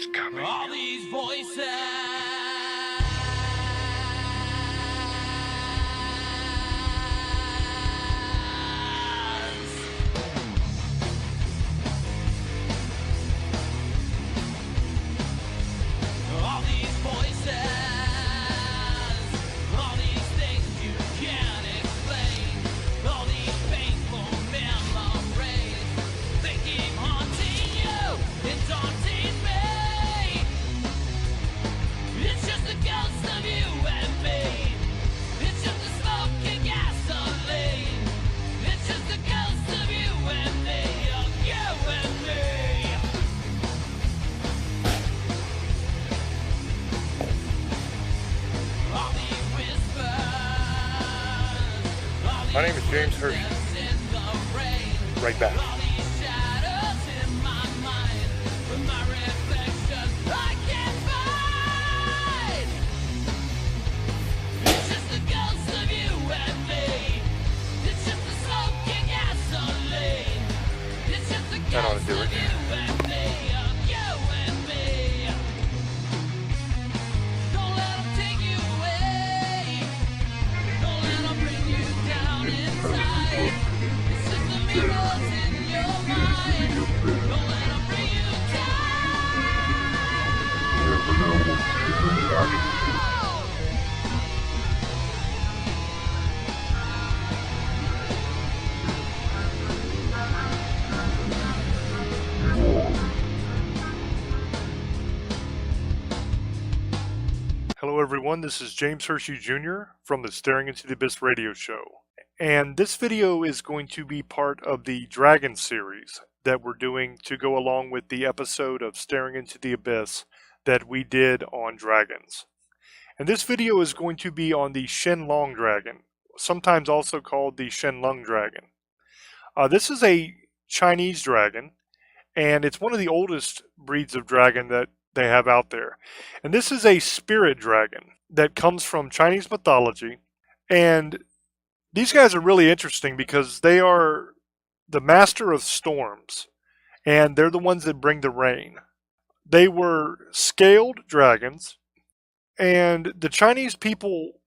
is coming. All these voices. All these voices. All these things you can't explain. All these painful memories. They keep haunting you and daunting me. It's just the ghost of you and me. It's just the smoke and gasoline. It's just the ghost of you and me. Of you and me. All these whispers. My name is James Hershey. Right back. All these shadows in my mind. With my reflection I can't find. It's just the ghost of you and me. It's just the smoke and gasoline. It's just the That ought to ghost do of it. you and me. Of you and me. Don't let 'em take you away. Don't let 'em bring you down inside. It's just the mirrors in your mind. Don't let 'em bring you down. Hello, everyone. This is James Hershey Jr. from the Staring Into the Abyss radio show. And this video is going to be part of the Dragon series that we're doing to go along with the episode of Staring Into the Abyss that we did on dragons. And this video is going to be on the Shen Long dragon, sometimes also called the Shen Long dragon. This is a Chinese dragon, and it's one of the oldest breeds of dragon that they have out there. And this is a spirit dragon that comes from Chinese mythology. And these guys are really interesting because they are the master of storms, and they're the ones that bring the rain. They were scaled dragons, and the Chinese people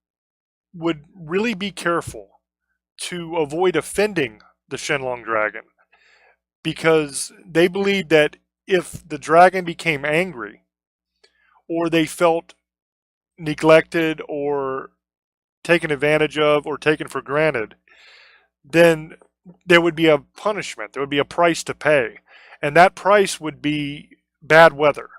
would really be careful to avoid offending the Shen Long dragon because they believed that if the dragon became angry or they felt neglected or taken advantage of or taken for granted, then there would be a punishment. There would be a price to pay. And that price would be bad weather.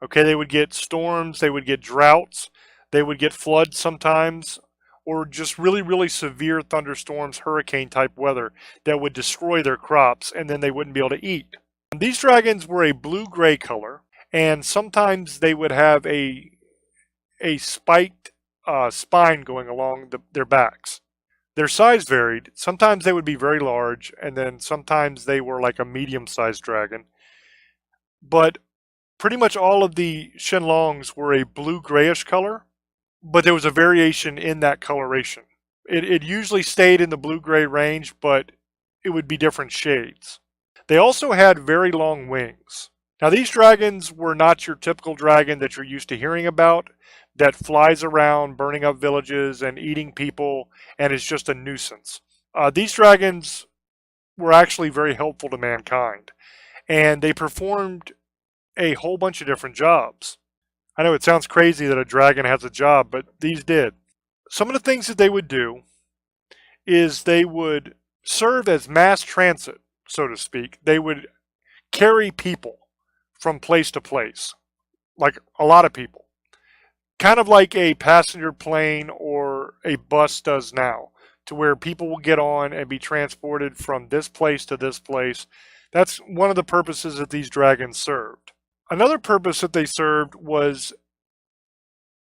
Okay, they would get storms, they would get droughts, they would get floods sometimes, or just really, really severe thunderstorms, hurricane type weather that would destroy their crops, and then they wouldn't be able to eat. These dragons were a blue-gray color, and sometimes they would have a spiked spine going along their backs. Their size varied. Sometimes they would be very large, and then sometimes they were like a medium-sized dragon. But pretty much all of the Shen Longs were a blue-grayish color, but there was a variation in that coloration. It usually stayed in the blue-gray range, but it would be different shades. They also had very long wings. Now, these dragons were not your typical dragon that you're used to hearing about, that flies around burning up villages and eating people and is just a nuisance. These dragons were actually very helpful to mankind, and they performed a whole bunch of different jobs. I know it sounds crazy that a dragon has a job, but these did. Some of the things that they would do is they would serve as mass transit, so to speak. They would carry people from place to place, like a lot of people. Kind of like a passenger plane or a bus does now, to where people will get on and be transported from this place to this place. That's one of the purposes that these dragons served. Another purpose that they served was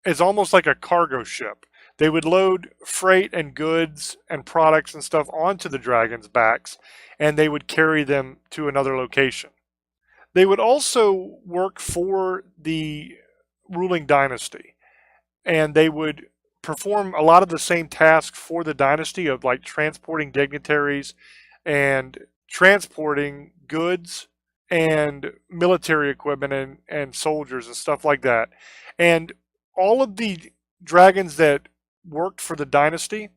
as almost like a cargo ship. They would load freight and goods and products and stuff onto the dragons' backs, and they would carry them to another location. They would also work for the ruling dynasty, and they would perform a lot of the same tasks for the dynasty of like transporting dignitaries and transporting goods and military equipment and soldiers and stuff like that. And all of the dragons that worked for the dynasty,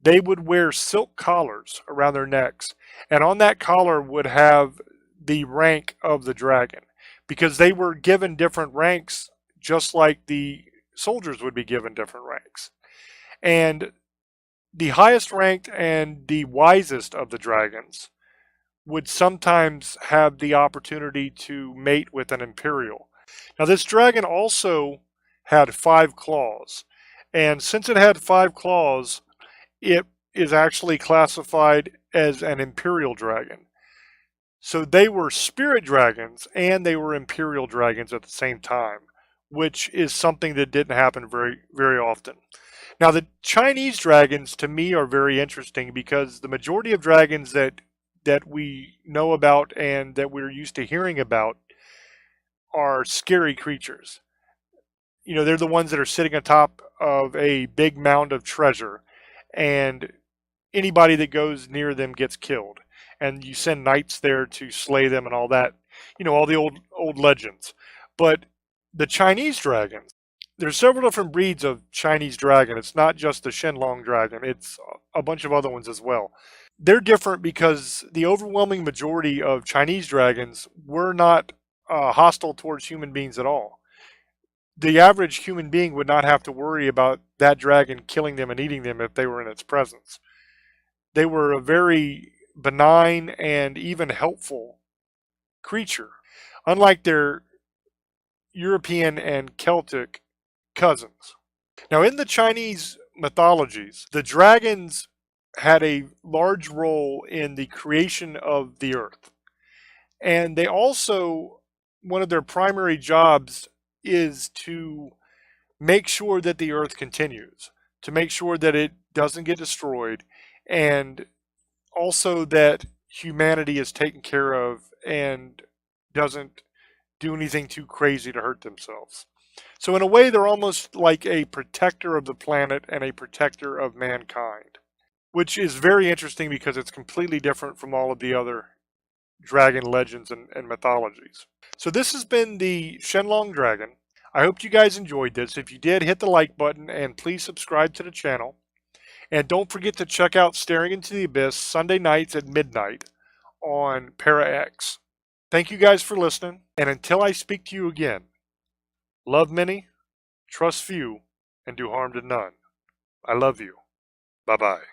they would wear silk collars around their necks. And on that collar would have the rank of the dragon because they were given different ranks just like the soldiers would be given different ranks. And the highest ranked and the wisest of the dragons would sometimes have the opportunity to mate with an imperial. Now, this dragon also had 5 claws. And since it had 5 claws, it is actually classified as an imperial dragon. So they were spirit dragons and they were imperial dragons at the same time, which is something that didn't happen very, very often. Now, the Chinese dragons to me are very interesting because the majority of dragons that we know about and that we're used to hearing about are scary creatures. You know, they're the ones that are sitting on top of a big mound of treasure, and anybody that goes near them gets killed. And you send knights there to slay them and all that. You know, all the old legends. But the Chinese dragons, there's several different breeds of Chinese dragon. It's not just the Shen Long dragon. It's a bunch of other ones as well. They're different because the overwhelming majority of Chinese dragons were not hostile towards human beings at all. The average human being would not have to worry about that dragon killing them and eating them if they were in its presence. They were a very benign and even helpful creature, unlike their European and Celtic cousins. Now, in the Chinese mythologies, the dragons had a large role in the creation of the earth. And they also, one of their primary jobs is to make sure that the earth continues, to make sure that it doesn't get destroyed, and also that humanity is taken care of and doesn't do anything too crazy to hurt themselves. So in a way, they're almost like a protector of the planet and a protector of mankind, which is very interesting because it's completely different from all of the other dragon legends and mythologies. So this has been the Shen Long dragon. I hope you guys enjoyed this. If you did, hit the like button and please subscribe to the channel. And don't forget to check out Staring into the Abyss Sunday nights at midnight on Para X. Thank you guys for listening, and until I speak to you again, love many, trust few, and do harm to none. I love you. Bye-bye.